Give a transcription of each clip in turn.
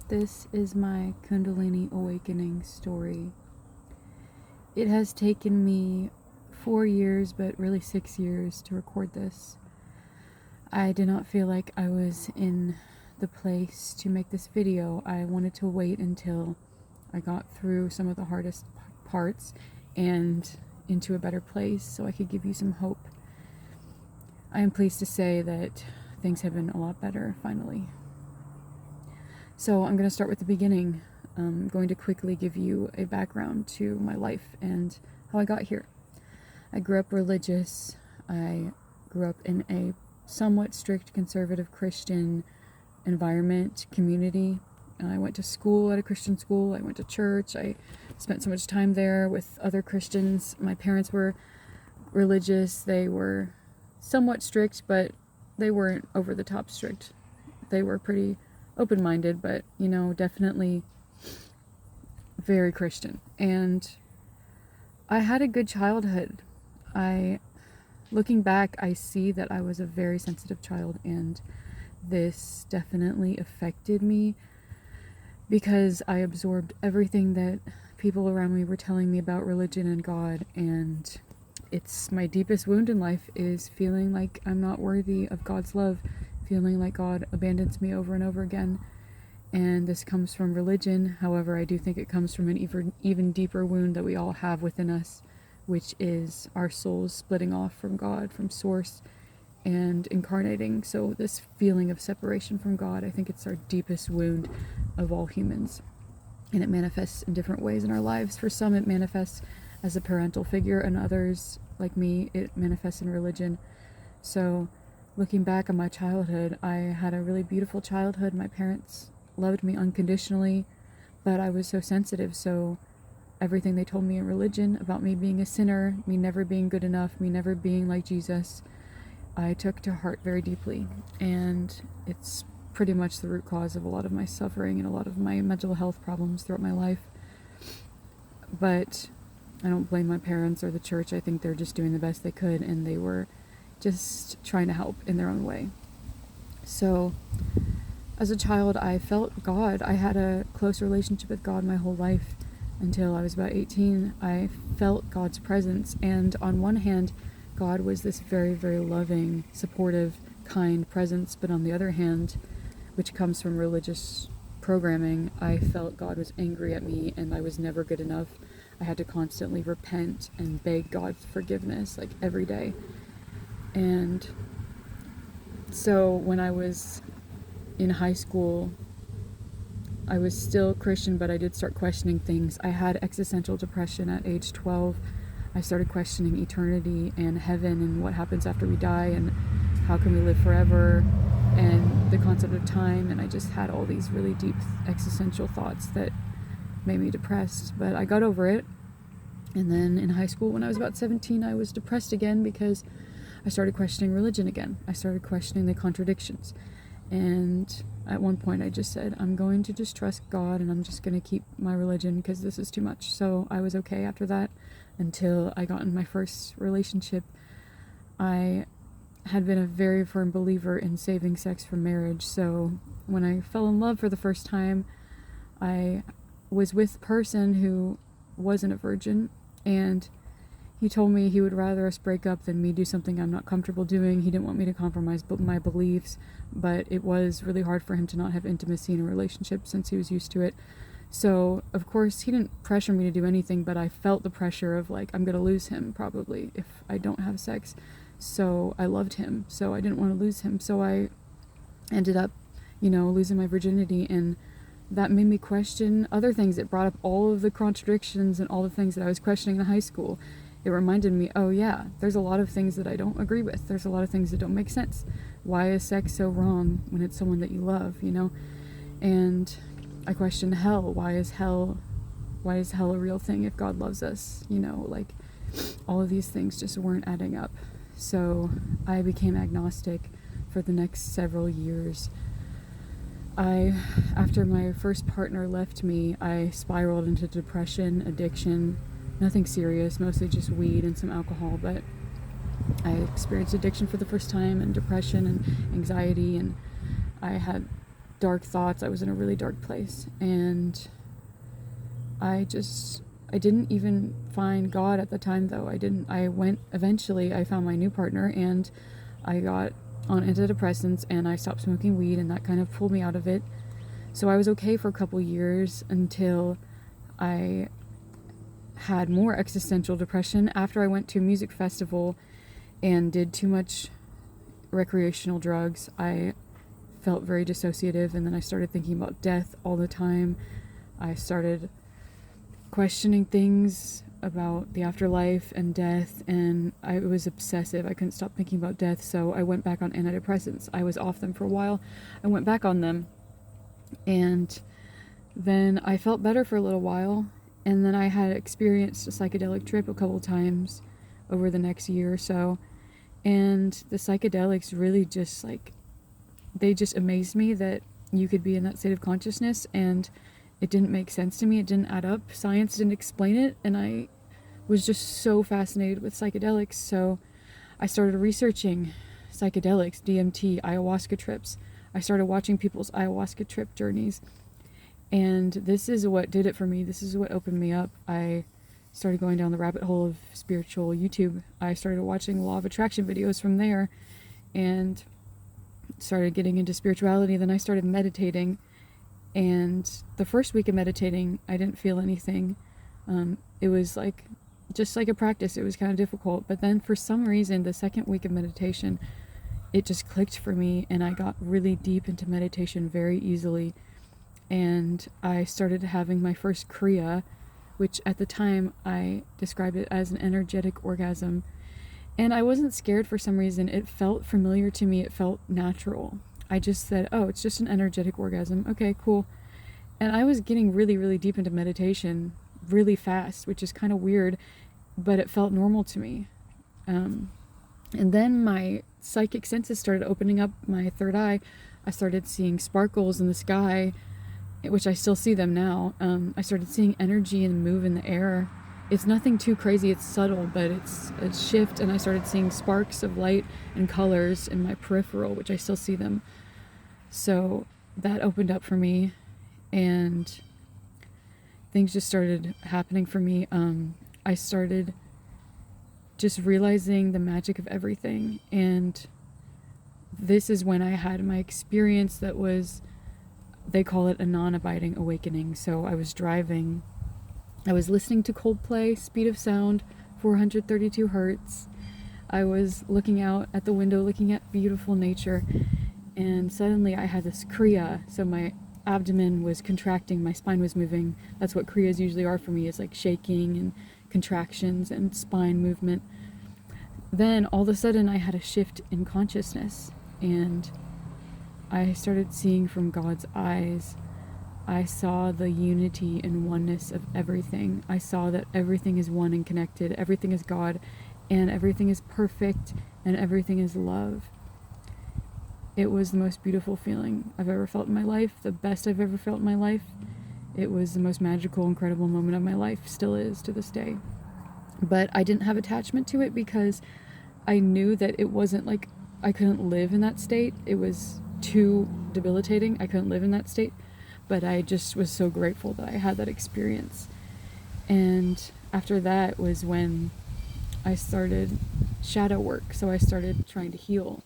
This is my Kundalini awakening story. It has taken me 4 years, but really 6 years to record this. I did not feel like I was in the place to make this video. I wanted to wait until I got through some of the hardest parts and into a better place so I could give you some hope. I am pleased to say that things have been a lot better finally. So I'm going to start with the beginning. I'm going to quickly give you a background to my life and how I got here. I grew up religious. I grew up in a somewhat strict conservative Christian environment, community. I went to school at a Christian school. I went to church. I spent so much time there with other Christians. My parents were religious. They were somewhat strict, but they weren't over the top strict. They were pretty open-minded, but definitely very Christian. And I had a good childhood. Looking back, I see that I was a very sensitive child, and this definitely affected me because I absorbed everything that people around me were telling me about religion and God, and it's my deepest wound in life is feeling like I'm not worthy of God's love, feeling like God abandons me over and over again. And this comes from religion. However, I do think it comes from an even deeper wound that we all have within us, which is our souls splitting off from God, from Source, and incarnating. So this feeling of separation from God, I think it's our deepest wound of all humans. And it manifests in different ways in our lives. For some, it manifests as a parental figure, and others, like me, it manifests in religion. So looking back on my childhood, I had a really beautiful childhood. My parents loved me unconditionally, but I was so sensitive. So everything they told me in religion about me being a sinner, me never being good enough, me never being like Jesus, I took to heart very deeply. And it's pretty much the root cause of a lot of my suffering and a lot of my mental health problems throughout my life. But I don't blame my parents or the church. I think they're just doing the best they could, and they were just trying to help in their own way. So as a child, I felt God. I had a close relationship with God my whole life until I was about 18. I felt God's presence, and on one hand, God was this very, very loving, supportive, kind presence, but on the other hand, which comes from religious programming, I felt God was angry at me and I was never good enough. I had to constantly repent and beg God's forgiveness, like every day. And so when I was in high school, I was still Christian, but I did start questioning things. I had existential depression at age 12. I started questioning eternity and heaven and what happens after we die and how can we live forever and the concept of time. And I just had all these really deep existential thoughts that made me depressed, but I got over it. And then in high school, when I was about 17, I was depressed again because I started questioning religion again. I started questioning the contradictions. And at one point I just said, I'm going to just trust God and I'm just going to keep my religion because this is too much. So I was okay after that until I got in my first relationship. I had been a very firm believer in saving sex from marriage. So when I fell in love for the first time, I was with a person who wasn't a virgin, and he told me he would rather us break up than me do something I'm not comfortable doing. He didn't want me to compromise my beliefs, but it was really hard for him to not have intimacy in a relationship since he was used to it. So, of course, he didn't pressure me to do anything, but I felt the pressure of, like, I'm going to lose him probably if I don't have sex. So I loved him, so I didn't want to lose him. So I ended up, losing my virginity, and that made me question other things. It brought up all of the contradictions and all the things that I was questioning in high school. It reminded me, oh yeah, there's a lot of things that I don't agree with. There's a lot of things that don't make sense. Why is sex so wrong when it's someone that you love, And I questioned hell. Why is hell a real thing if God loves us? All of these things just weren't adding up. So I became agnostic for the next several years. After my first partner left me, I spiraled into depression, addiction, nothing serious, mostly just weed and some alcohol, but I experienced addiction for the first time, and depression and anxiety, and I had dark thoughts. I was in a really dark place, and I didn't even find God at the time, though. Eventually I found my new partner, and I got on antidepressants, and I stopped smoking weed, and that kind of pulled me out of it. So I was okay for a couple years until I had more existential depression after I went to a music festival and did too much recreational drugs. I felt very dissociative, and then I started thinking about death all the time. I started questioning things about the afterlife and death, and I was obsessive. I couldn't stop thinking about death, so I went back on antidepressants. I was off them for a while. I went back on them, and then I felt better for a little while, and then I had experienced a psychedelic trip a couple times over the next year or so, and the psychedelics really just they just amazed me that you could be in that state of consciousness, and it didn't make sense to me. It didn't add up. Science didn't explain it, and I was just so fascinated with psychedelics. So I started researching psychedelics, DMT, ayahuasca trips. I started watching people's ayahuasca trip journeys, and this is what did it for me. This is what opened me up. I started going down the rabbit hole of spiritual YouTube. I started watching law of attraction videos from there, and started getting into spirituality. Then I started meditating, and the first week of meditating, I didn't feel anything. It was just like a practice. It was kind of difficult, but then for some reason, the second week of meditation, it just clicked for me, and I got really deep into meditation very easily, and I started having my first Kriya, which at the time I described it as an energetic orgasm. And I wasn't scared for some reason. It felt familiar to me. It felt natural. I just said, oh, it's just an energetic orgasm. Okay, cool. And I was getting really, really deep into meditation really fast, which is kind of weird, but it felt normal to me. And then my psychic senses started opening up, my third eye. I started seeing sparkles in the sky, which I still see them now. I started seeing energy and move in the air. It's nothing too crazy, it's subtle, but it's a shift, and I started seeing sparks of light and colors in my peripheral, which I still see them. So that opened up for me, and things just started happening for me. I started just realizing the magic of everything, and this is when I had my experience that was, they call it a non-abiding awakening. So I was driving, I was listening to Coldplay, speed of sound, 432 hertz. I was looking out at the window, looking at beautiful nature, and suddenly I had this Kriya. So my abdomen was contracting, my spine was moving. That's what Kriyas usually are for me, is like shaking and contractions and spine movement. Then all of a sudden I had a shift in consciousness, and I started seeing from God's eyes. I saw the unity and oneness of everything. I saw that everything is one and connected. Everything is God, and everything is perfect, and everything is love. It was the most beautiful feeling I've ever felt in my life, the best I've ever felt in my life. It was the most magical, incredible moment of my life, still is to this day. But I didn't have attachment to it because I knew that it wasn't like I couldn't live in that state. It was too debilitating. I couldn't live in that state. But I just was so grateful that I had that experience. And after that was when I started shadow work. So I started trying to heal.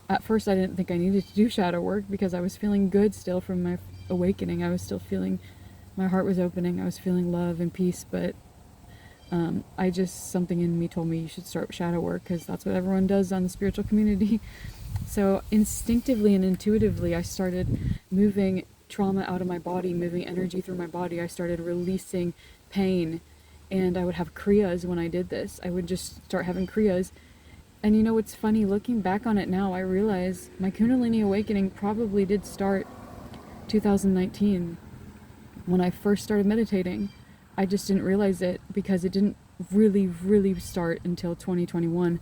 At first I didn't think I needed to do shadow work because I was feeling good still from my awakening. I was still feeling, my heart was opening. I was feeling love and peace. But something in me told me you should start shadow work because that's what everyone does on the spiritual community. So instinctively and intuitively I started moving trauma out of my body, moving energy through my body. I started releasing pain, and I would have kriyas when I did this. I would just start having kriyas. And you know what's funny, looking back on it now, I realize my Kundalini awakening probably did start 2019 when I first started meditating. I just didn't realize it because it didn't really start until 2021.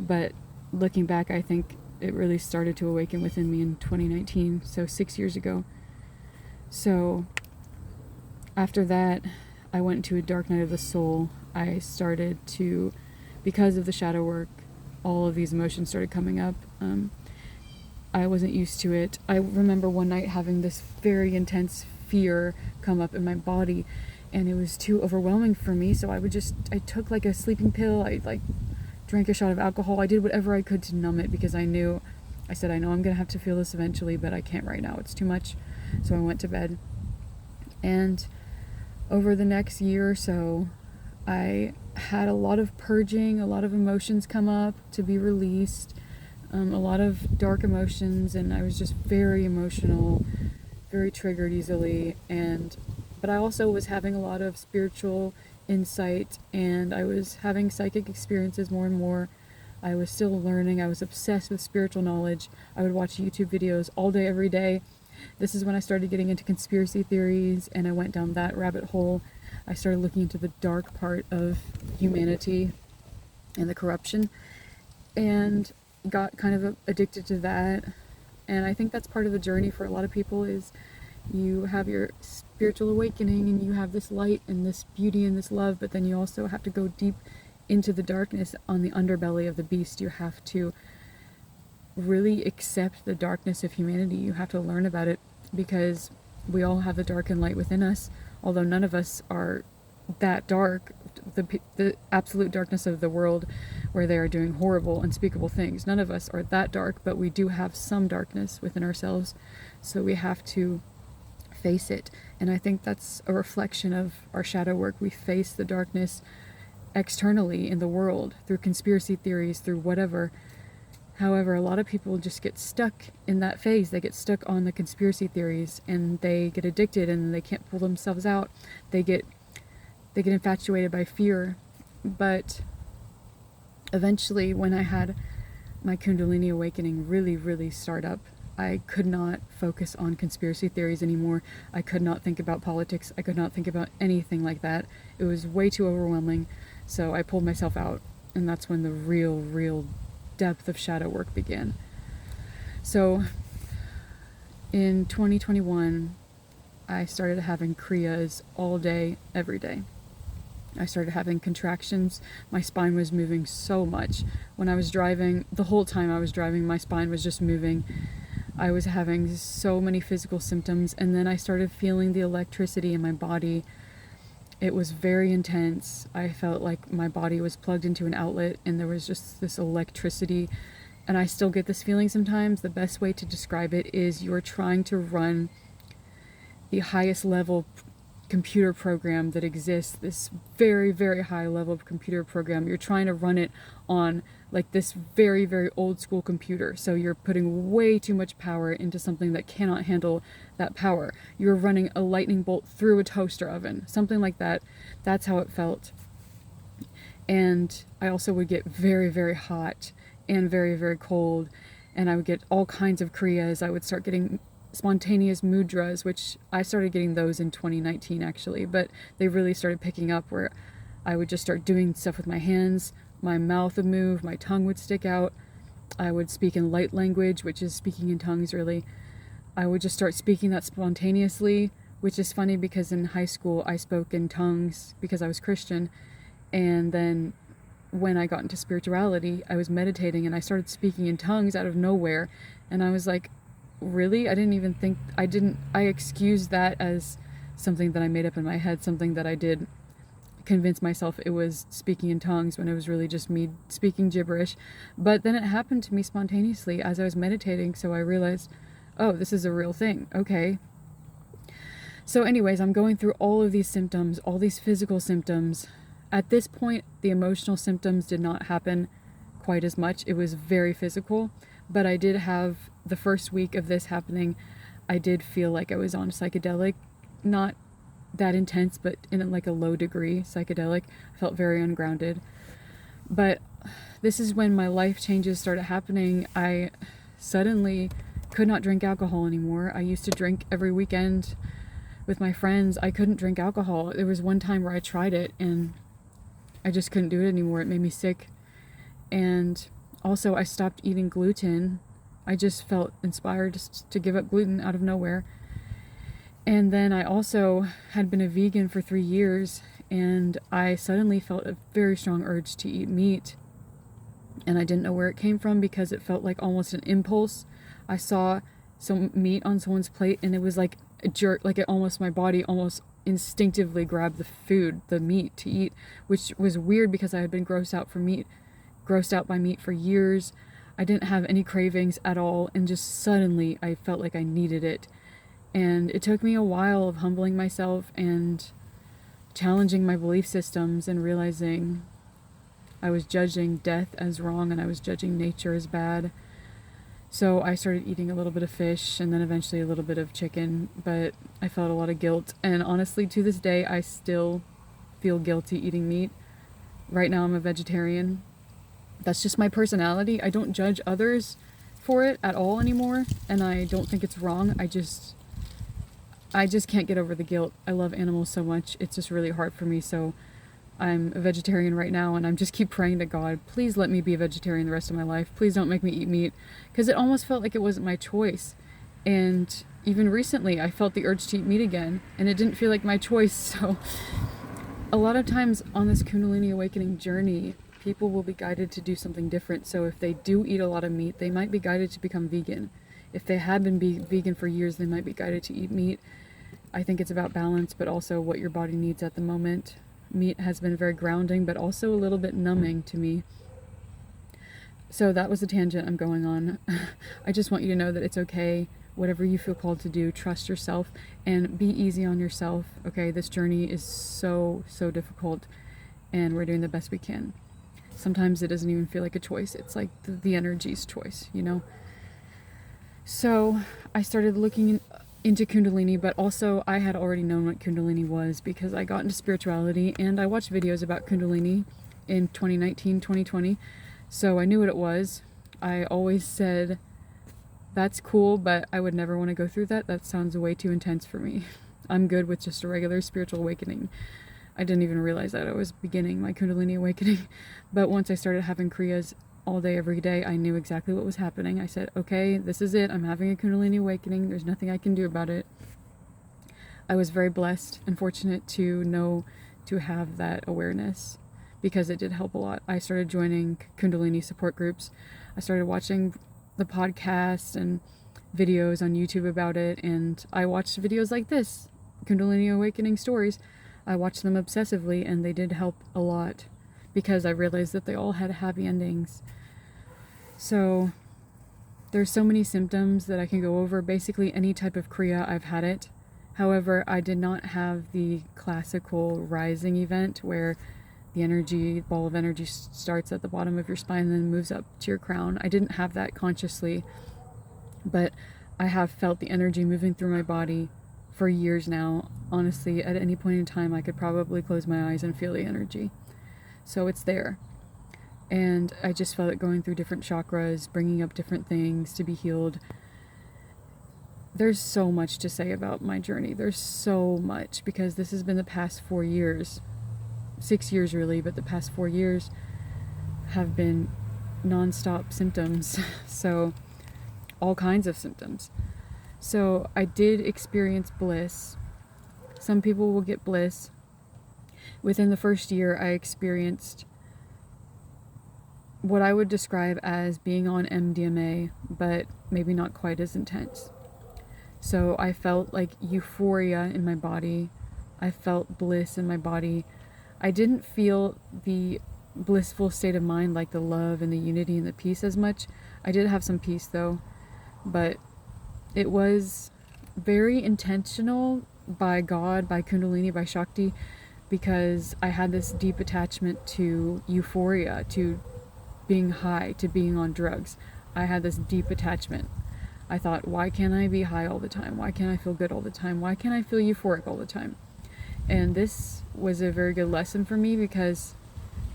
But looking back, I think it really started to awaken within me in 2019, so 6 years ago. So after that, I went into a dark night of the soul. I started to, because of the shadow work, all of these emotions started coming up. I wasn't used to it. I remember one night having this very intense fear come up in my body, and it was too overwhelming for me, so I took like a sleeping pill, I like drank a shot of alcohol, I did whatever I could to numb it, because I said, I know I'm gonna have to feel this eventually, but I can't right now, it's too much. So I went to bed, and over the next year or so, I had a lot of purging, a lot of emotions come up to be released, a lot of dark emotions, and I was just very emotional, very triggered easily, but I also was having a lot of spiritual insight, and I was having psychic experiences more and more. I was still learning. I was obsessed with spiritual knowledge. I would watch YouTube videos all day, every day. This is when I started getting into conspiracy theories, and I went down that rabbit hole. I started looking into the dark part of humanity and the corruption, and got kind of addicted to that. And I think that's part of the journey for a lot of people, is you have your spiritual awakening and you have this light and this beauty and this love, but then you also have to go deep into the darkness on the underbelly of the beast. You have to really accept the darkness of humanity. You have to learn about it, because we all have the dark and light within us, although none of us are that dark, the absolute darkness of the world where they are doing horrible, unspeakable things. None of us are that dark, but we do have some darkness within ourselves, so we have to face it. And I think that's a reflection of our shadow work. We face the darkness externally in the world through conspiracy theories, through whatever. However, a lot of people just get stuck in that phase. They get stuck on the conspiracy theories, and they get addicted, and they can't pull themselves out. They get infatuated by fear. But eventually, when I had my Kundalini awakening really, really start up, I could not focus on conspiracy theories anymore. I could not think about politics. I could not think about anything like that. It was way too overwhelming. So I pulled myself out, and that's when the real depth of shadow work began. So in 2021, I started having kriyas all day, every day. I started having contractions. My spine was moving so much. When I was driving, the whole time I was driving, my spine was just moving. I was having so many physical symptoms, and then I started feeling the electricity in my body. It was very intense. I felt like my body was plugged into an outlet, and there was just this electricity. And I still get this feeling sometimes. The best way to describe it is you're trying to run the highest level computer program that exists, this very, very high level of computer program. You're trying to run it on like this very, very old school computer. So you're putting way too much power into something that cannot handle that power. You're running a lightning bolt through a toaster oven, something like that. That's how it felt. And I also would get very, very hot and very, very cold. And I would get all kinds of kriyas. I would start getting spontaneous mudras, which I started getting those in 2019 actually, but they really started picking up, where I would just start doing stuff with my hands, my mouth would move, my tongue would stick out, I would speak in light language, which is speaking in tongues really. I would just start speaking that spontaneously, which is funny because in high school I spoke in tongues because I was Christian, and then when I got into spirituality, I was meditating and I started speaking in tongues out of nowhere, and I was like, really? I excused that as something that I made up in my head, something that I did convince myself it was speaking in tongues, when it was really just me speaking gibberish. But then it happened to me spontaneously as I was meditating, so I realized, oh, this is a real thing. Okay. So anyways, I'm going through all of these symptoms, all these physical symptoms. At this point, the emotional symptoms did not happen quite as much. It was very physical. But I did have, the first week of this happening, I did feel like I was on psychedelic, not that intense, but in like a low degree psychedelic. I felt very ungrounded. But this is when my life changes started happening. I suddenly could not drink alcohol anymore. I used to drink every weekend with my friends. I couldn't drink alcohol. There was one time where I tried it and I just couldn't do it anymore. It made me sick. And also, I stopped eating gluten. I just felt inspired just to give up gluten out of nowhere. And then I also had been a vegan for 3 years, and I suddenly felt a very strong urge to eat meat. And I didn't know where it came from because it felt like almost an impulse. I saw some meat on someone's plate, and it was like a jerk, like my body almost instinctively grabbed the meat to eat, which was weird because I had been grossed out by meat for years. I didn't have any cravings at all, and just suddenly I felt like I needed it. And it took me a while of humbling myself and challenging my belief systems and realizing I was judging death as wrong and I was judging nature as bad. So I started eating a little bit of fish and then eventually a little bit of chicken, but I felt a lot of guilt. And honestly, to this day, I still feel guilty eating meat. Right now, I'm a vegetarian. That's just my personality. I don't judge others for it at all anymore, and I don't think it's wrong. I just can't get over the guilt. I love animals so much. It's just really hard for me. So I'm a vegetarian right now, and I'm just keep praying to God, please let me be a vegetarian the rest of my life. Please don't make me eat meat, because it almost felt like it wasn't my choice. And even recently, I felt the urge to eat meat again, and it didn't feel like my choice. So a lot of times on this Kundalini awakening journey, people will be guided to do something different. So if they do eat a lot of meat, they might be guided to become vegan. If they had been vegan for years, they might be guided to eat meat. I think it's about balance, but also what your body needs at the moment. Meat has been very grounding, but also a little bit numbing to me. So that was a tangent I'm going on. I just want you to know that it's okay. Whatever you feel called to do, trust yourself and be easy on yourself. Okay, this journey is so difficult, and we're doing the best we can. Sometimes it doesn't even feel like a choice. It's like the energy's choice, you know? So I started looking into Kundalini, but also I had already known what Kundalini was because I got into spirituality and I watched videos about Kundalini in 2019, 2020. So I knew what it was. I always said, that's cool, but I would never want to go through that. That sounds way too intense for me. I'm good with just a regular spiritual awakening. I didn't even realize that I was beginning my Kundalini awakening. But once I started having Kriyas all day, every day, I knew exactly what was happening. I said, okay, this is it. I'm having a Kundalini awakening. There's nothing I can do about it. I was very blessed and fortunate to have that awareness because it did help a lot. I started joining Kundalini support groups. I started watching the podcasts and videos on YouTube about it, and I watched videos like this, Kundalini awakening stories. I watched them obsessively, and they did help a lot because I realized that they all had happy endings. So there's so many symptoms that I can go over. Basically any type of Kriya, I've had it. However, I did not have the classical rising event where the ball of energy starts at the bottom of your spine and then moves up to your crown. I didn't have that consciously, but I have felt the energy moving through my body for years now. Honestly, at any point in time, I could probably close my eyes and feel the energy. So it's there. And I just felt it going through different chakras, bringing up different things to be healed. There's so much to say about my journey. There's so much because this has been the past 4 years. 6 years really, but the past 4 years have been non-stop symptoms. So all kinds of symptoms. So I did experience bliss. Some people will get bliss. Within the first year, I experienced what I would describe as being on MDMA, but maybe not quite as intense. So I felt like euphoria in my body. I felt bliss in my body. I didn't feel the blissful state of mind like the love and the unity and the peace as much. I did have some peace though, but it was very intentional by God, by Kundalini, by Shakti, because I had this deep attachment to euphoria, to being high, to being on drugs. I had this deep attachment. I thought, why can't I be high all the time? Why can't I feel good all the time? Why can't I feel euphoric all the time? And this was a very good lesson for me because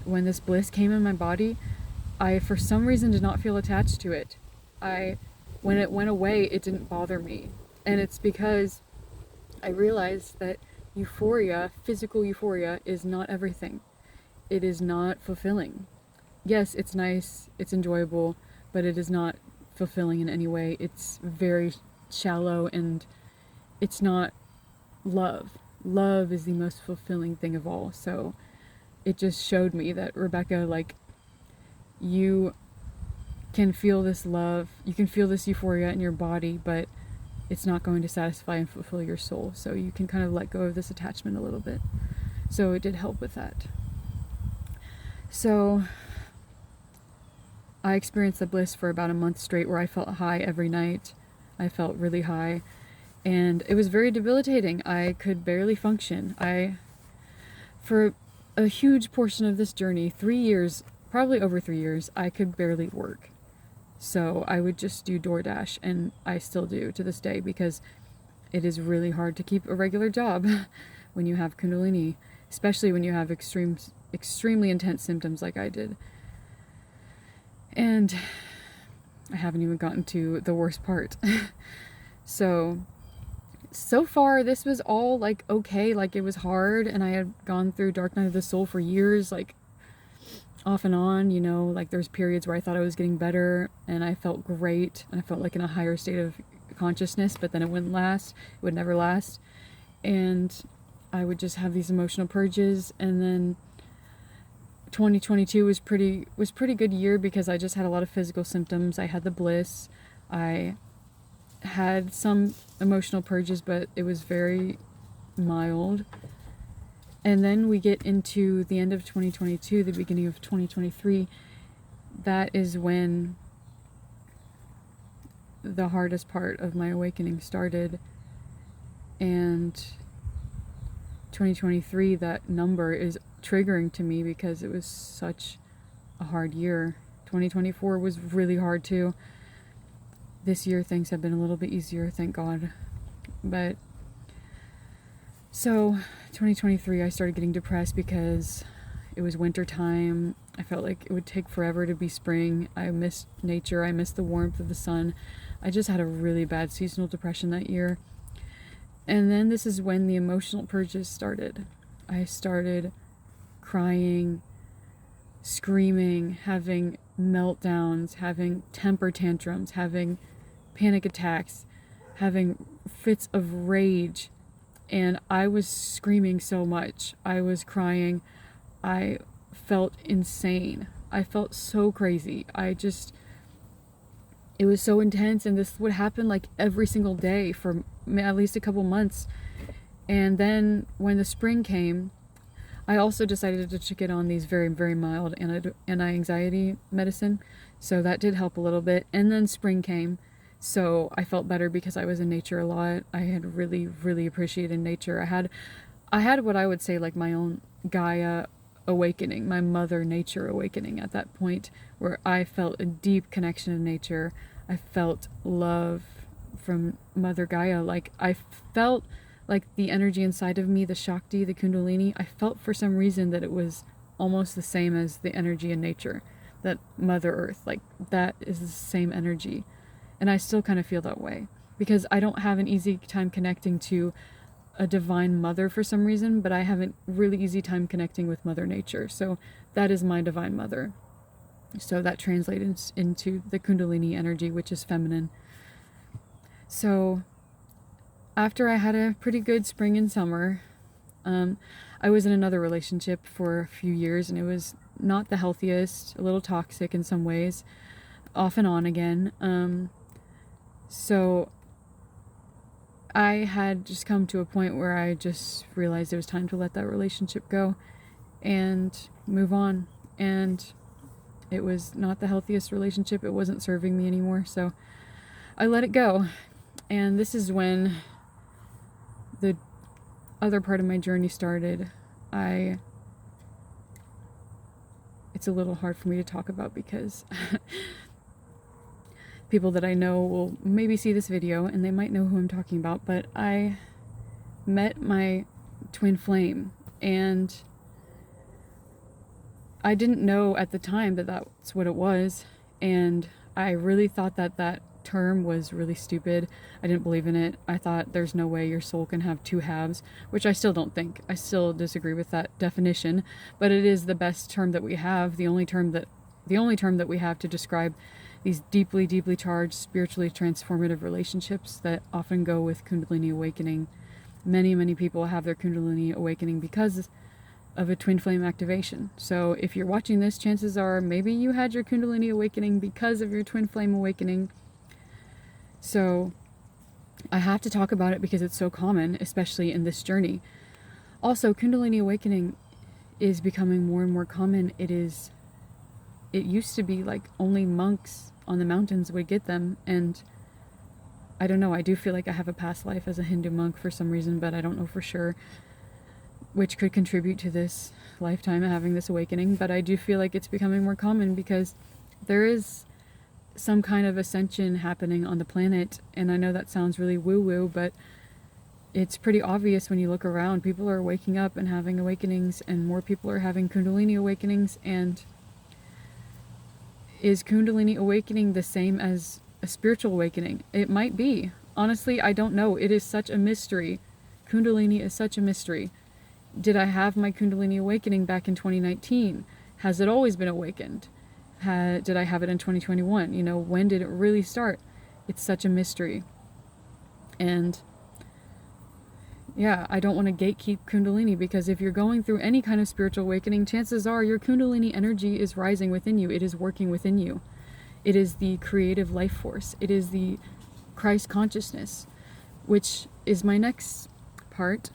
when this bliss came in my body, I, for some reason, did not feel attached to it. When it went away, it didn't bother me. And it's because I realized that euphoria, physical euphoria, is not everything. It is not fulfilling. Yes, it's nice, it's enjoyable, but it is not fulfilling in any way. It's very shallow and it's not love. Love is the most fulfilling thing of all. So it just showed me that, Rebecca, like, you can feel this love, you can feel this euphoria in your body, but it's not going to satisfy and fulfill your soul. So you can kind of let go of this attachment a little bit. So it did help with that. So I experienced the bliss for about a month straight, where I felt high every night. I felt really high, and it was very debilitating. I could barely function. For a huge portion of this journey, 3 years, probably over 3 years, I could barely work. So I would just do DoorDash, and I still do to this day, because it is really hard to keep a regular job when you have Kundalini, especially when you have extremely intense symptoms like I did. And I haven't even gotten to the worst part. So far this was all like okay. Like, it was hard, and I had gone through Dark Night of the Soul for years, like off and on, you know, like there's periods where I thought I was getting better and I felt great and I felt like in a higher state of consciousness, but then it wouldn't last. It would never last. And I would just have these emotional purges. And then 2022 was pretty good year, because I just had a lot of physical symptoms. I had the bliss. I had some emotional purges, but it was very mild. And then we get into the end of 2022, the beginning of 2023. That is when the hardest part of my awakening started. And 2023, that number is triggering to me because it was such a hard year. 2024 was really hard too. This year things have been a little bit easier, thank God. But so 2023, I started getting depressed because it was winter time. I felt like it would take forever to be spring. I missed nature. I missed the warmth of the sun. I just had a really bad seasonal depression that year. And then this is when the emotional purges started. I started crying, screaming, having meltdowns, having temper tantrums, having panic attacks, having fits of rage. And I was screaming so much. I was crying. I felt insane. I felt so crazy. It was so intense, and this would happen like every single day for at least a couple months. And then when the spring came, I also decided to get on these very, very mild anti-anxiety medicine. So that did help a little bit. And then spring came. So I felt better because I was in nature a lot. I had really, really appreciated nature. I had what I would say like my own Gaia awakening, my mother nature awakening at that point, where I felt a deep connection to nature. I felt love from Mother Gaia. Like, I felt like the energy inside of me, the Shakti, the Kundalini, I felt for some reason that it was almost the same as the energy in nature, that Mother Earth, like that is the same energy. And I still kind of feel that way, because I don't have an easy time connecting to a divine mother for some reason, but I have a really easy time connecting with Mother Nature. So that is my divine mother. So that translates into the Kundalini energy, which is feminine. So after I had a pretty good spring and summer, I was in another relationship for a few years, and it was not the healthiest, a little toxic in some ways, off and on again. So I had just come to a point where I just realized it was time to let that relationship go and move on. And it was not the healthiest relationship. It wasn't serving me anymore. So I let it go. And this is when the other part of my journey started. It's a little hard for me to talk about because people that I know will maybe see this video and they might know who I'm talking about, but I met my twin flame, and I didn't know at the time that that's what it was, and I really thought that term was really stupid. I didn't believe in it. I thought there's no way your soul can have two halves, which I still don't think. I still disagree with that definition, but it is the best term that we have, the only term that we have to describe these deeply, deeply charged, spiritually transformative relationships that often go with Kundalini awakening. Many, many people have their Kundalini awakening because of a twin flame activation. So if you're watching this, chances are maybe you had your Kundalini awakening because of your twin flame awakening. So I have to talk about it because it's so common, especially in this journey. Also, Kundalini awakening is becoming more and more common. It used to be like only monks on the mountains would get them, and I don't know, I do feel like I have a past life as a Hindu monk for some reason, but I don't know for sure, which could contribute to this lifetime of having this awakening. But I do feel like it's becoming more common because there is some kind of ascension happening on the planet, and I know that sounds really woo-woo, but it's pretty obvious when you look around. People are waking up and having awakenings, and more people are having Kundalini awakenings. And is Kundalini awakening the same as a spiritual awakening? It might be. Honestly, I don't know. It is such a mystery. Kundalini is such a mystery. Did I have my Kundalini awakening back in 2019? Has it always been awakened? Did I have it in 2021? You know, when did it really start? It's such a mystery. And yeah, I don't want to gatekeep Kundalini, because if you're going through any kind of spiritual awakening, chances are your Kundalini energy is rising within you. It is working within you. It is the creative life force. It is the Christ consciousness, which is my next part.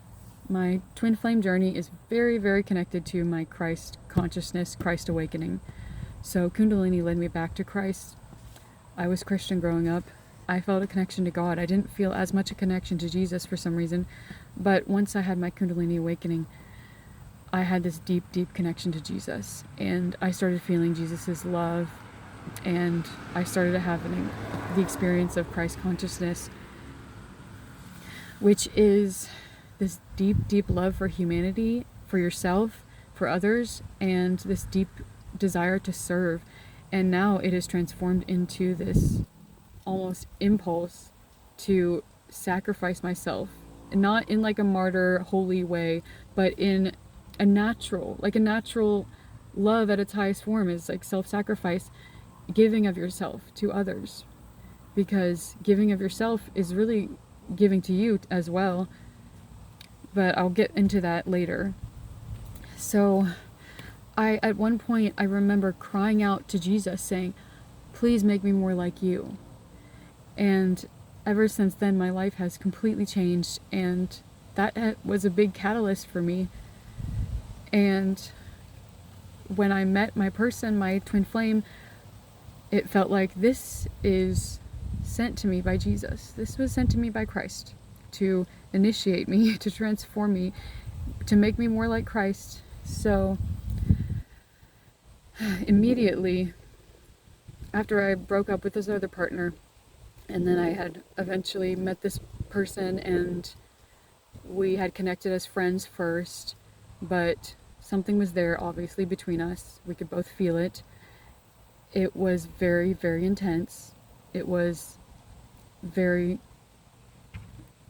My twin flame journey is very, very connected to my Christ consciousness, Christ awakening. So Kundalini led me back to Christ. I was Christian growing up. I felt a connection to God. I didn't feel as much a connection to Jesus for some reason. But once I had my Kundalini awakening, I had this deep, deep connection to Jesus. And I started feeling Jesus's love. And I started having the experience of Christ consciousness, which is this deep, deep love for humanity, for yourself, for others, and this deep desire to serve. And now it is transformed into this almost impulse to sacrifice myself, not in like a martyr holy way, but in a natural love at its highest form is like self-sacrifice, giving of yourself to others, because giving of yourself is really giving to you as well. But I'll get into that later. So at one point I remember crying out to Jesus saying, please make me more like you. And ever since then, my life has completely changed, and that was a big catalyst for me. And when I met my person, my twin flame, it felt like this is sent to me by Jesus. This was sent to me by Christ to initiate me, to transform me, to make me more like Christ. So immediately after I broke up with this other partner, and then I had eventually met this person, and we had connected as friends first, but something was there obviously between us. We could both feel it. It was very, very intense. It was very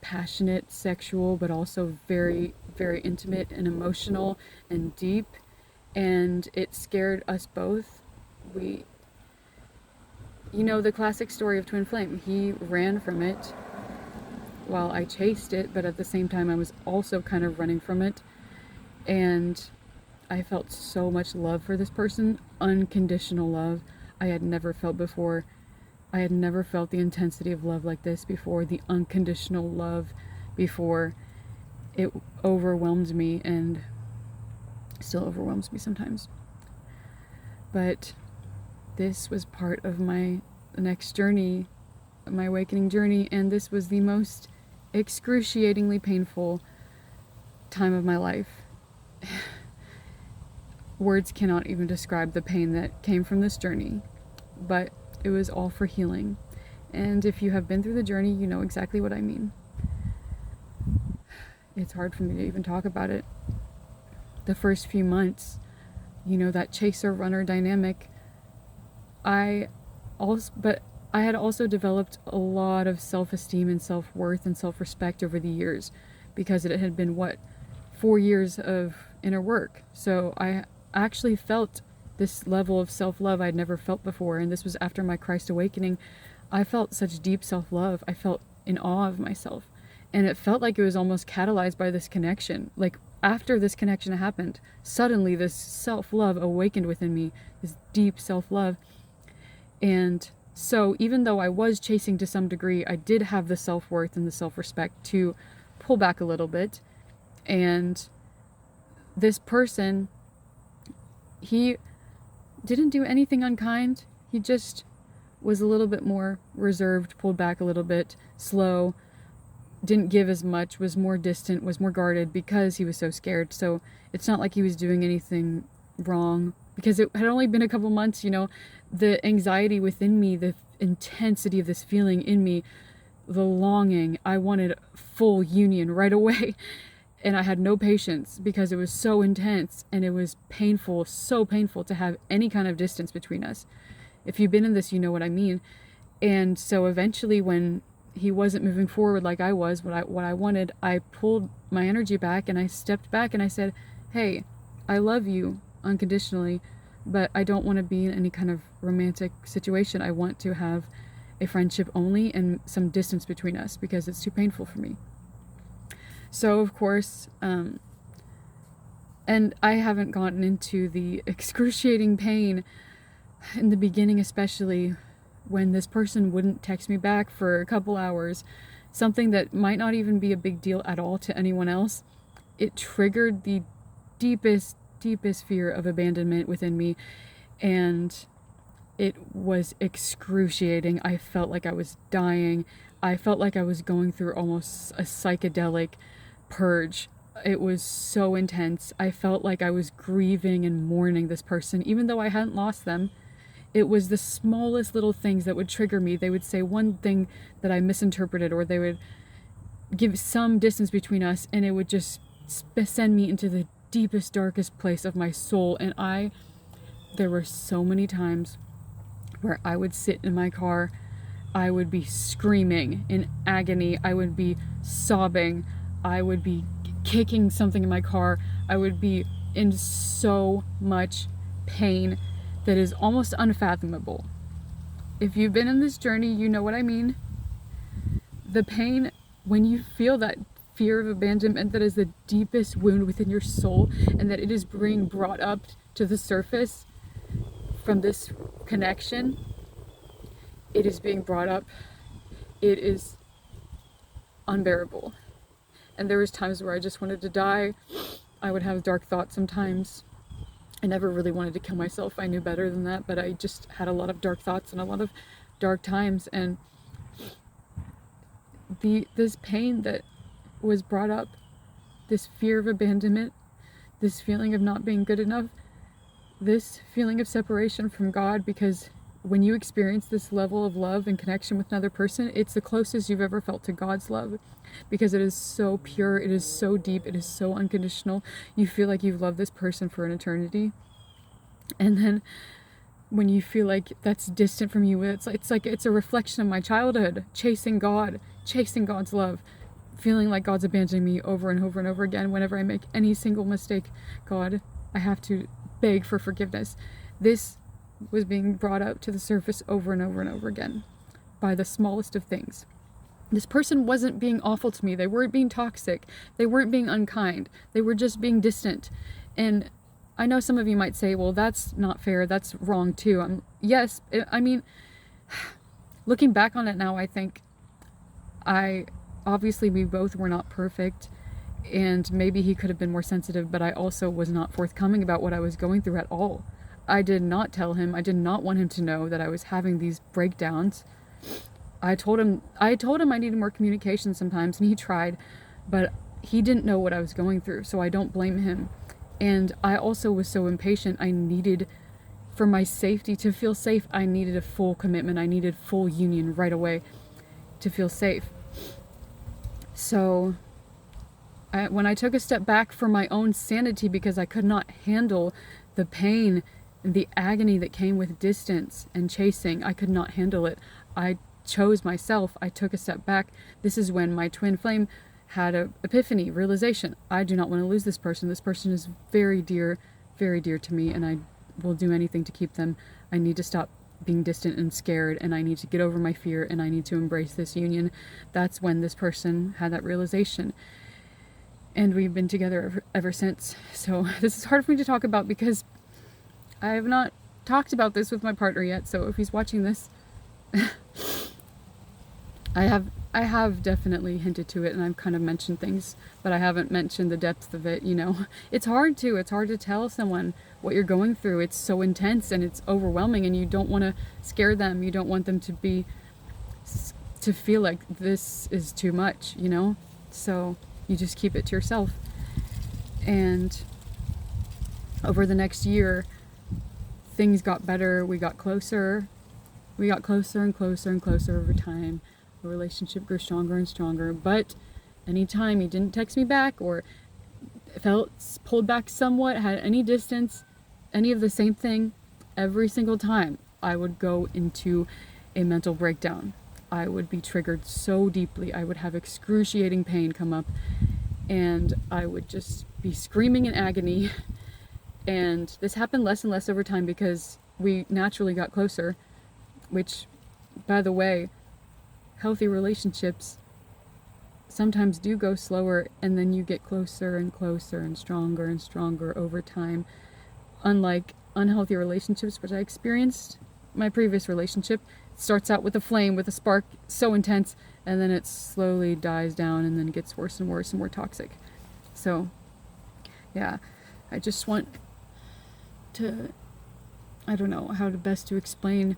passionate, sexual, but also very, very intimate and emotional and deep. And it scared us both. You know the classic story of twin flame. He ran from it while I chased it, but at the same time I was also kind of running from it. And I felt so much love for this person, unconditional love I had never felt before. I had never felt the intensity of love like this before, the unconditional love before. It overwhelmed me, and still overwhelms me sometimes. But this was part of my next journey, my awakening journey, and this was the most excruciatingly painful time of my life. Words cannot even describe the pain that came from this journey, but it was all for healing. And if you have been through the journey, you know exactly what I mean. It's hard for me to even talk about it. The first few months, you know, that chaser-runner dynamic, I had also developed a lot of self-esteem and self-worth and self-respect over the years, because it had been 4 years of inner work. So I actually felt this level of self-love I'd never felt before, and this was after my Christ awakening. I felt such deep self-love. I felt in awe of myself, And it felt like it was almost catalyzed by this connection. Like after this connection happened, suddenly this self-love awakened within me, this deep self-love. And so even though I was chasing to some degree, I did have the self-worth and the self-respect to pull back a little bit. And this person, he didn't do anything unkind. He just was a little bit more reserved, pulled back a little bit, slow, didn't give as much, was more distant, was more guarded because he was so scared. So it's not like he was doing anything wrong, because it had only been a couple months, you know. The anxiety within me, the intensity of this feeling in me, the longing, I wanted full union right away. And I had no patience because it was so intense, and it was painful, so painful to have any kind of distance between us. If you've been in this, you know what I mean. And so eventually when he wasn't moving forward like I was, what I wanted, I pulled my energy back and I stepped back and I said, hey, I love you unconditionally, but I don't want to be in any kind of romantic situation. I want to have a friendship only and some distance between us because it's too painful for me. So of course, and I haven't gotten into the excruciating pain in the beginning, especially when this person wouldn't text me back for a couple hours, something that might not even be a big deal at all to anyone else. It triggered the deepest fear of abandonment within me, and it was excruciating. I felt like I was dying. I felt like I was going through almost a psychedelic purge. It was so intense. I felt like I was grieving and mourning this person, even though I hadn't lost them. It was the smallest little things that would trigger me. They would say one thing that I misinterpreted, or they would give some distance between us, and it would just send me into the deepest, darkest place of my soul. And there were so many times where I would sit in my car, I would be screaming in agony, I would be sobbing, I would be kicking something in my car, I would be in so much pain that is almost unfathomable. If you've been in this journey, you know what I mean. The pain, when you feel that fear of abandonment that is the deepest wound within your soul, and that it is being brought up to the surface from this connection, it is being brought up, it is unbearable. And there was times where I just wanted to die. I would have dark thoughts sometimes. I never really wanted to kill myself. I knew better than that, but I just had a lot of dark thoughts and a lot of dark times. And this pain that was brought up, this fear of abandonment, this feeling of not being good enough, this feeling of separation from God, because when you experience this level of love and connection with another person, it's the closest you've ever felt to God's love, because it is so pure, it is so deep, it is so unconditional. You feel like you've loved this person for an eternity. And then when you feel like that's distant from you, it's a reflection of my childhood, chasing God, chasing God's love, feeling like God's abandoning me over and over and over again. Whenever I make any single mistake, God, I have to beg for forgiveness. This was being brought up to the surface over and over and over again by the smallest of things. This person wasn't being awful to me. They weren't being toxic. They weren't being unkind. They were just being distant. And I know some of you might say, well, that's not fair. That's wrong too. I mean, looking back on it now, I think obviously we both were not perfect, and maybe he could have been more sensitive, but I also was not forthcoming about what I was going through at all. I did not tell him. I did not want him to know that I was having these breakdowns. I told him I needed more communication sometimes, and he tried, but he didn't know what I was going through, so I don't blame him. And I also was so impatient. I needed, for my safety, to feel safe, I needed a full commitment. I needed full union right away to feel safe. So when I took a step back for my own sanity, because I could not handle the pain and the agony that came with distance and chasing, I could not handle it. I chose myself. I took a step back. This is when my twin flame had an epiphany, realization. I do not want to lose this person. This person is very dear to me, and I will do anything to keep them. I need to stop being distant and scared, and I need to get over my fear, and I need to embrace this union. That's when this person had that realization. And we've been together ever since. So this is hard for me to talk about because I have not talked about this with my partner yet. So if he's watching this, I have definitely hinted to it, and I've kind of mentioned things, but I haven't mentioned the depth of it, you know. It's hard to tell someone what you're going through. It's so intense and it's overwhelming, and you don't want to scare them. You don't want them to feel like this is too much, you know. So you just keep it to yourself. And over the next year, things got better. We got closer and closer and closer over time. The relationship grew stronger and stronger, but anytime he didn't text me back or felt pulled back somewhat, had any distance, any of the same thing, every single time I would go into a mental breakdown. I would be triggered so deeply. I would have excruciating pain come up, and I would just be screaming in agony. And this happened less and less over time because we naturally got closer, which, by the way, healthy relationships sometimes do go slower, and then you get closer and closer and stronger over time. Unlike unhealthy relationships, which I experienced, my previous relationship starts out with a flame, with a spark so intense, and then it slowly dies down and then gets worse and worse and more toxic. So yeah, I just want to, I don't know how to best to explain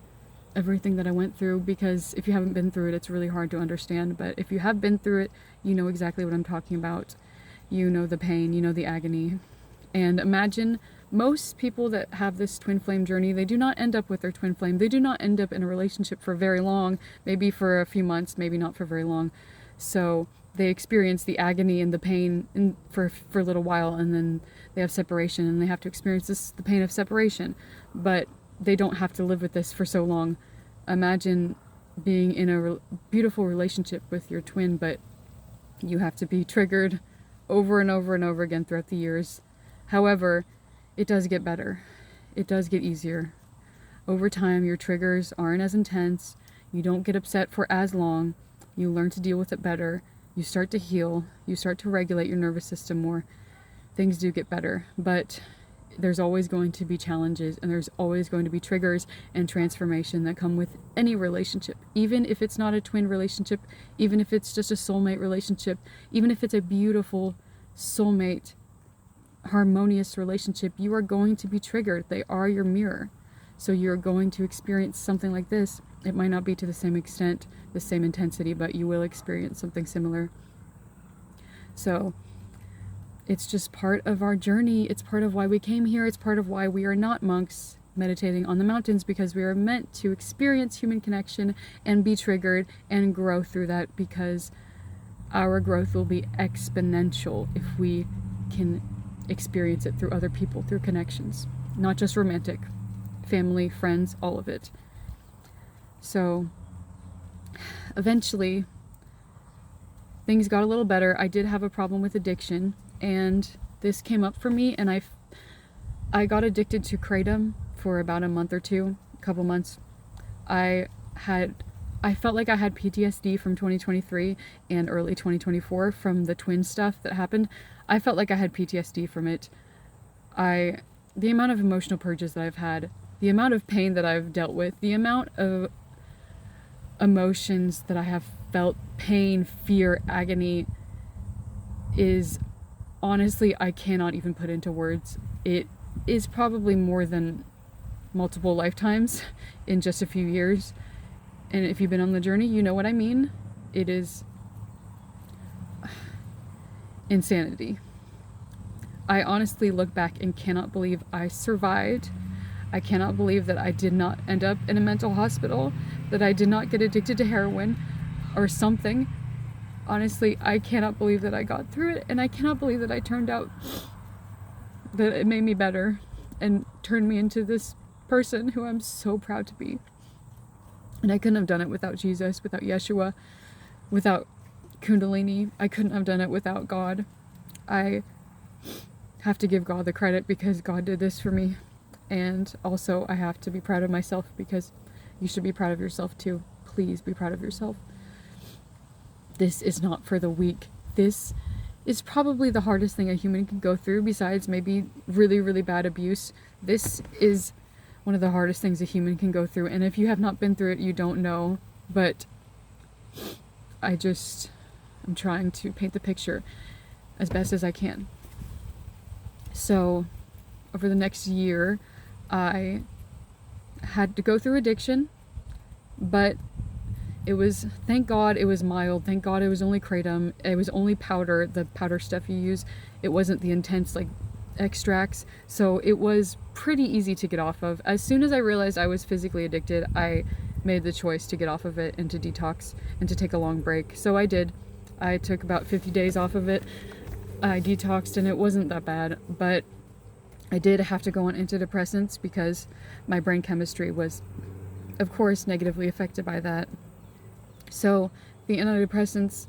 everything that I went through, because if you haven't been through it, it's really hard to understand. But if you have been through it, you know exactly what I'm talking about. You know the pain, you know the agony. And imagine most people that have this twin flame journey, they do not end up with their twin flame. They do not end up in a relationship for very long, maybe for a few months, maybe not for very long. So they experience the agony and the pain for a little while, and then they have separation, and they have to experience the pain of separation. But they don't have to live with this for so long. Imagine being in a beautiful relationship with your twin, but you have to be triggered over and over and over again throughout the years. However, it does get better. It does get easier. Over time, your triggers aren't as intense. You don't get upset for as long. You learn to deal with it better. You start to heal. You start to regulate your nervous system more. Things do get better, but there's always going to be challenges, and there's always going to be triggers and transformation that come with any relationship. Even if it's not a twin relationship, even if it's just a soulmate relationship, even if it's a beautiful soulmate, harmonious relationship, you are going to be triggered. They are your mirror. So you're going to experience something like this. It might not be to the same extent, the same intensity, but you will experience something similar. So it's just part of our journey. It's part of why we came here. It's part of why we are not monks meditating on the mountains, because we are meant to experience human connection and be triggered and grow through that, because our growth will be exponential if we can experience it through other people, through connections, not just romantic, family, friends, all of it. So eventually things got a little better. I did have a problem with addiction, and this came up for me, and I got addicted to kratom for about a month or two, a couple months. I felt like I had PTSD from 2023 and early 2024 from the twin stuff that happened. I felt like I had PTSD from it. The amount of emotional purges that I've had, the amount of pain that I've dealt with, the amount of emotions that I have felt, pain, fear, agony, is honestly, I cannot even put into words. It is probably more than multiple lifetimes in just a few years. And if you've been on the journey, you know what I mean. It is insanity. I honestly look back and cannot believe I survived. I cannot believe that I did not end up in a mental hospital, that I did not get addicted to heroin or something. Honestly, I cannot believe that I got through it, and I cannot believe that I turned out, that it made me better and turned me into this person who I'm so proud to be. And I couldn't have done it without Jesus, without Yeshua, without Kundalini. I couldn't have done it without God. I have to give God the credit, because God did this for me. And also I have to be proud of myself, because You should be proud of yourself too. Please be proud of yourself. This is not for the weak. This is probably the hardest thing a human can go through, besides maybe really, really bad abuse. This is one of the hardest things a human can go through. And if you have not been through it, you don't know. But I'm trying to paint the picture as best as I can. So over the next year, I had to go through addiction, but thank God it was mild. Thank God it was only kratom. It was only powder, the powder stuff you use. It wasn't the intense like extracts. So it was pretty easy to get off of. As soon as I realized I was physically addicted, I made the choice to get off of it and to detox and to take a long break. So I did. I took about 50 days off of it. I detoxed and it wasn't that bad, but I did have to go on antidepressants because my brain chemistry was, of course, negatively affected by that. So the antidepressants,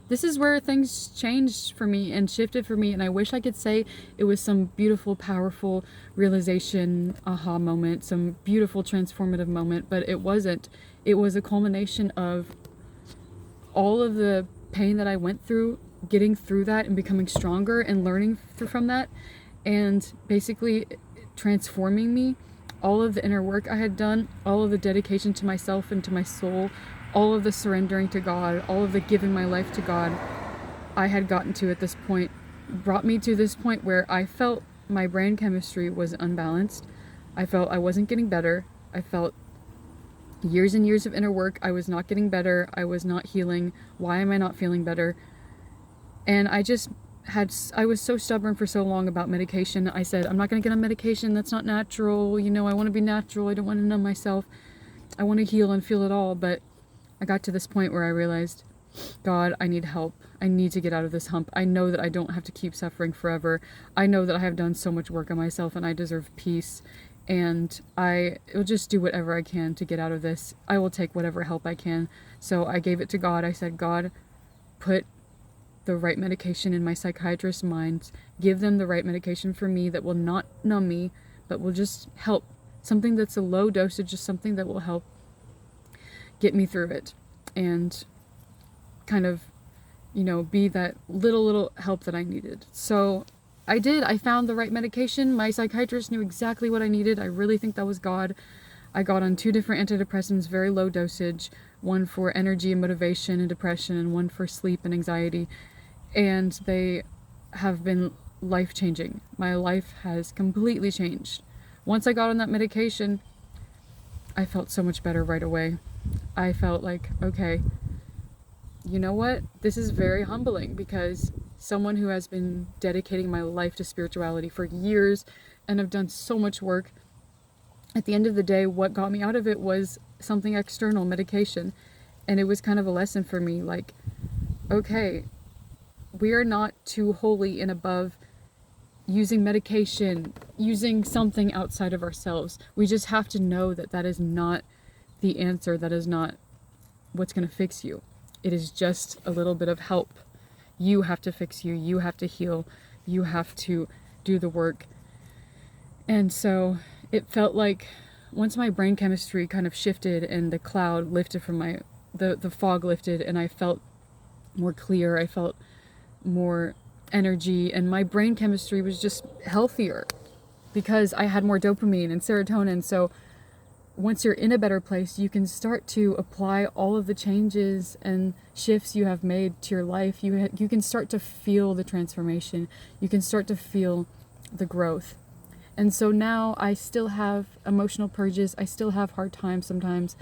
this is where things changed for me and shifted for me, and I wish I could say it was some beautiful, powerful realization, aha moment, some beautiful transformative moment, but it wasn't. It was a culmination of all of the pain that I went through, getting through that and becoming stronger and learning from that, and basically transforming me. All of the inner work I had done, all of the dedication to myself and to my soul, all of the surrendering to God, all of the giving my life to God, I had gotten to at this point, brought me to this point where I felt my brain chemistry was unbalanced. I felt I wasn't getting better. I felt years and years of inner work, I was not getting better. I was not healing. Why am I not feeling better? And I was so stubborn for so long about medication. I said, I'm not going to get on medication. That's not natural. You know, I want to be natural. I don't want to numb myself. I want to heal and feel it all. But I got to this point where I realized, God, I need help. I need to get out of this hump. I know that I don't have to keep suffering forever. I know that I have done so much work on myself and I deserve peace. And I will just do whatever I can to get out of this. I will take whatever help I can. So I gave it to God. I said, God, put the right medication in my psychiatrist's mind. Give them the right medication for me that will not numb me, but will just help. Something that's a low dosage, just something that will help get me through it. And kind of, be that little help that I needed. So I did. I found the right medication. My psychiatrist knew exactly what I needed. I really think that was God. I got on 2 different antidepressants, very low dosage, one for energy and motivation and depression, and one for sleep and anxiety. And they have been life-changing. My life has completely changed. Once I got on that medication, I felt so much better right away. I felt like, okay, you know what? This is very humbling, because someone who has been dedicating my life to spirituality for years and have done so much work, at the end of the day, what got me out of it was something external, medication. And it was kind of a lesson for me, like, okay, we are not too holy and above using medication, using something outside of ourselves. We just have to know that that is not the answer. That is not what's going to fix you. It is just a little bit of help. You have to fix you. You have to heal. You have to do the work. And so it felt like once my brain chemistry kind of shifted and the cloud lifted from the fog lifted, and I felt more clear, I felt more energy, and my brain chemistry was just healthier because I had more dopamine and serotonin. So once you're in a better place, you can start to apply all of the changes and shifts you have made to your life. You can start to feel the transformation. You can start to feel the growth. And so now I still have emotional purges. I still have hard times sometimes,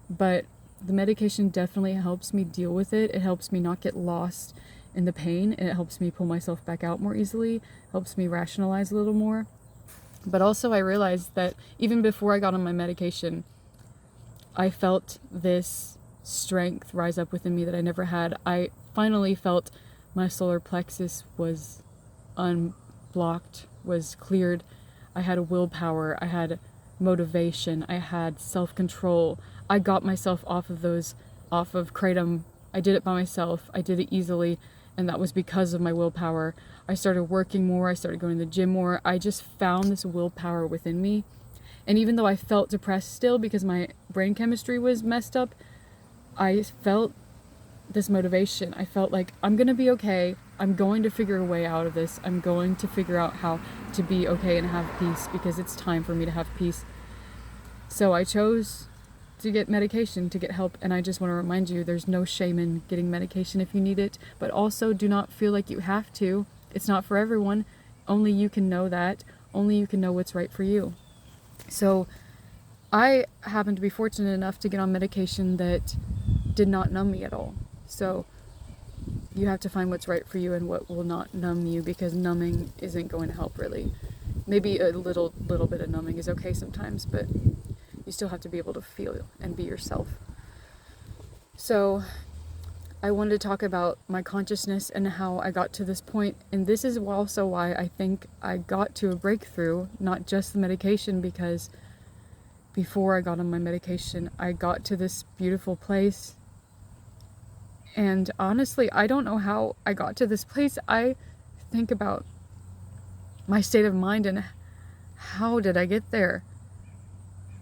but the medication definitely helps me deal with it. It helps me not get lost in the pain, and it helps me pull myself back out more easily, helps me rationalize a little more. But also I realized that even before I got on my medication, I felt this strength rise up within me that I never had. I finally felt my solar plexus was unblocked, was cleared. I had a willpower, I had motivation, I had self-control. I got myself off of kratom. I did it by myself. I did it easily, and that was because of my willpower. I started working more. I started going to the gym more. I just found this willpower within me, And even though I felt depressed still because my brain chemistry was messed up, I felt this motivation. I felt like I'm going to be okay. I'm going to figure a way out of this. I'm going to figure out how to be okay and have peace, because it's time for me to have peace. So I chose to get medication, to get help. And I just want to remind you, there's no shame in getting medication if you need it, but also do not feel like you have to. It's not for everyone. Only you can know that. Only you can know what's right for you. So I happened to be fortunate enough to get on medication that did not numb me at all. So you have to find what's right for you and what will not numb you, because numbing isn't going to help really. Maybe a little bit of numbing is okay sometimes, but you still have to be able to feel and be yourself. So I wanted to talk about my consciousness and how I got to this point. And this is also why I think I got to a breakthrough, not just the medication, because before I got on my medication, I got to this beautiful place. And honestly, I don't know how I got to this place. I think about my state of mind and how did I get there?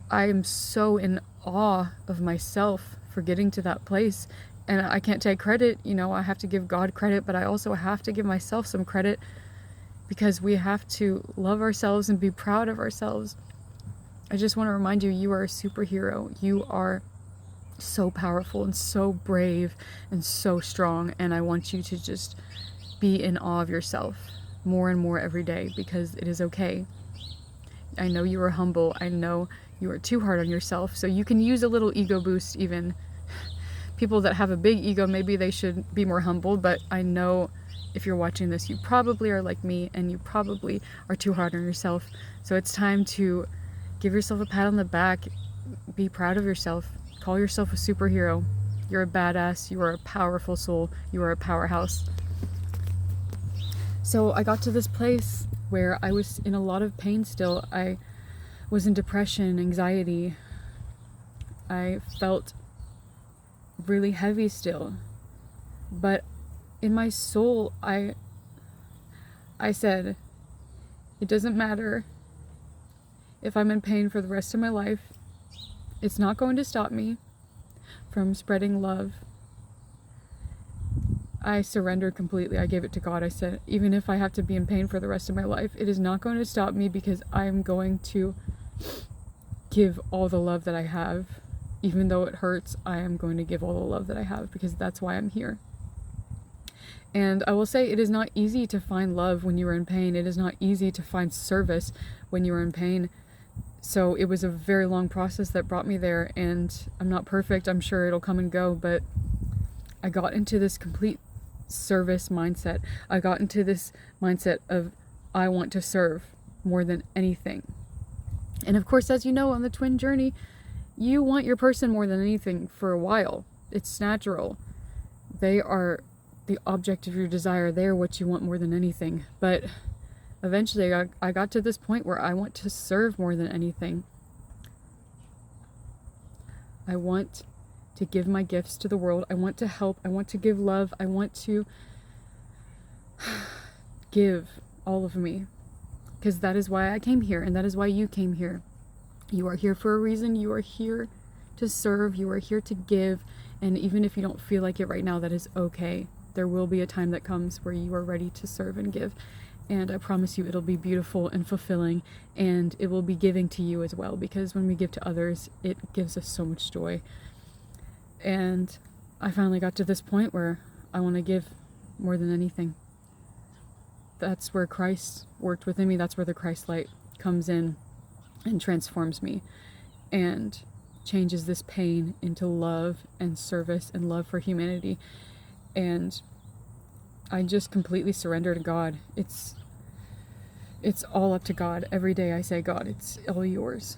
I am so in awe of myself for getting to that place. And I can't take credit, I have to give God credit, but I also have to give myself some credit, because we have to love ourselves and be proud of ourselves. I just want to remind you, you are a superhero. You are so powerful and so brave and so strong. And I want you to just be in awe of yourself more and more every day, because it is okay. I know you are humble. I know you are too hard on yourself. So you can use a little ego boost even. People that have a big ego, maybe they should be more humble, but I know if you're watching this, you probably are like me, and you probably are too hard on yourself. So it's time to give yourself a pat on the back. Be proud of yourself. Call yourself a superhero. You're a badass. You are a powerful soul. You are a powerhouse. So I got to this place where I was in a lot of pain still. I was in depression, anxiety. I felt really heavy still. But in my soul, I said, it doesn't matter if I'm in pain for the rest of my life. It's not going to stop me from spreading love. I surrendered completely. I gave it to God. I said, even if I have to be in pain for the rest of my life, it is not going to stop me, because I am going to give all the love that I have. Even though it hurts, I am going to give all the love that I have, because that's why I'm here. And I will say, it is not easy to find love when you are in pain. It is not easy to find service when you are in pain. So it was a very long process that brought me there, and I'm not perfect. I'm sure it'll come and go, but I got into this complete service mindset. I got into this mindset of, I want to serve more than anything. And of course, as you know, on the twin journey, you want your person more than anything for a while. It's natural. They are the object of your desire. They are what you want more than anything. But eventually I got to this point where I want to serve more than anything. I want to give my gifts to the world. I want to help. I want to give love. I want to give all of me, because that is why I came here, and that is why you came here. You are here for a reason. You are here to serve. You are here to give. And even if you don't feel like it right now, that is okay. There will be a time that comes where you are ready to serve and give. And I promise you, it'll be beautiful and fulfilling, and it will be giving to you as well, because when we give to others, it gives us so much joy. And I finally got to this point where I want to give more than anything. That's where Christ worked within me. That's where the Christ light comes in and transforms me and changes this pain into love and service and love for humanity. And I just completely surrender to God. It's all up to God. Every day I say, God, it's all yours.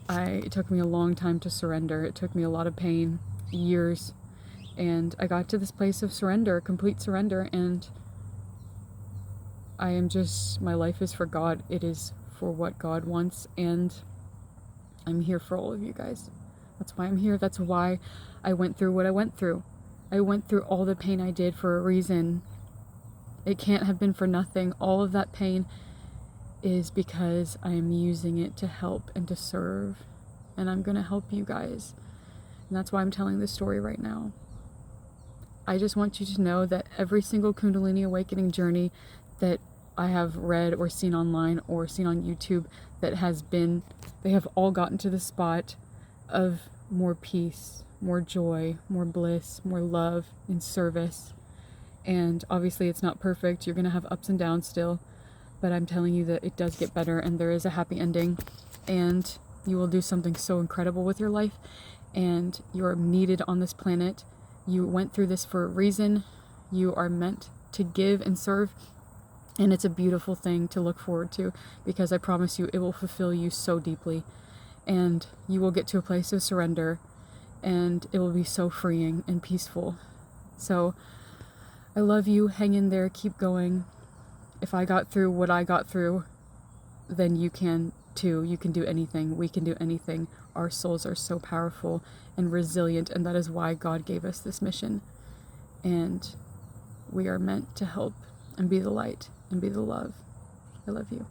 It took me a long time to surrender. It took me a lot of pain, years, and I got to this place of surrender, complete surrender, and I am just, my life is for God. It is for what God wants, and I'm here for all of you guys. That's why I'm here. That's why I went through what I went through. I went through all the pain I did for a reason. It can't have been for nothing. All of that pain is because I am using it to help and to serve, and I'm going to help you guys. And that's why I'm telling this story right now. I just want you to know that every single Kundalini awakening journey that I have read or seen online or seen on YouTube that has been, they have all gotten to the spot of more peace, more joy, more bliss, more love and service. And obviously it's not perfect. You're going to have ups and downs still, but I'm telling you that it does get better and there is a happy ending, and you will do something so incredible with your life, and you're needed on this planet. You went through this for a reason. You are meant to give and serve, and it's a beautiful thing to look forward to, because I promise you it will fulfill you so deeply, and you will get to a place of surrender, and it will be so freeing and peaceful. So I love you. Hang in there. Keep going. If I got through what I got through, then you can too. You can do anything. We can do anything. Our souls are so powerful and resilient, and that is why God gave us this mission. And we are meant to help and be the light and be the love. I love you.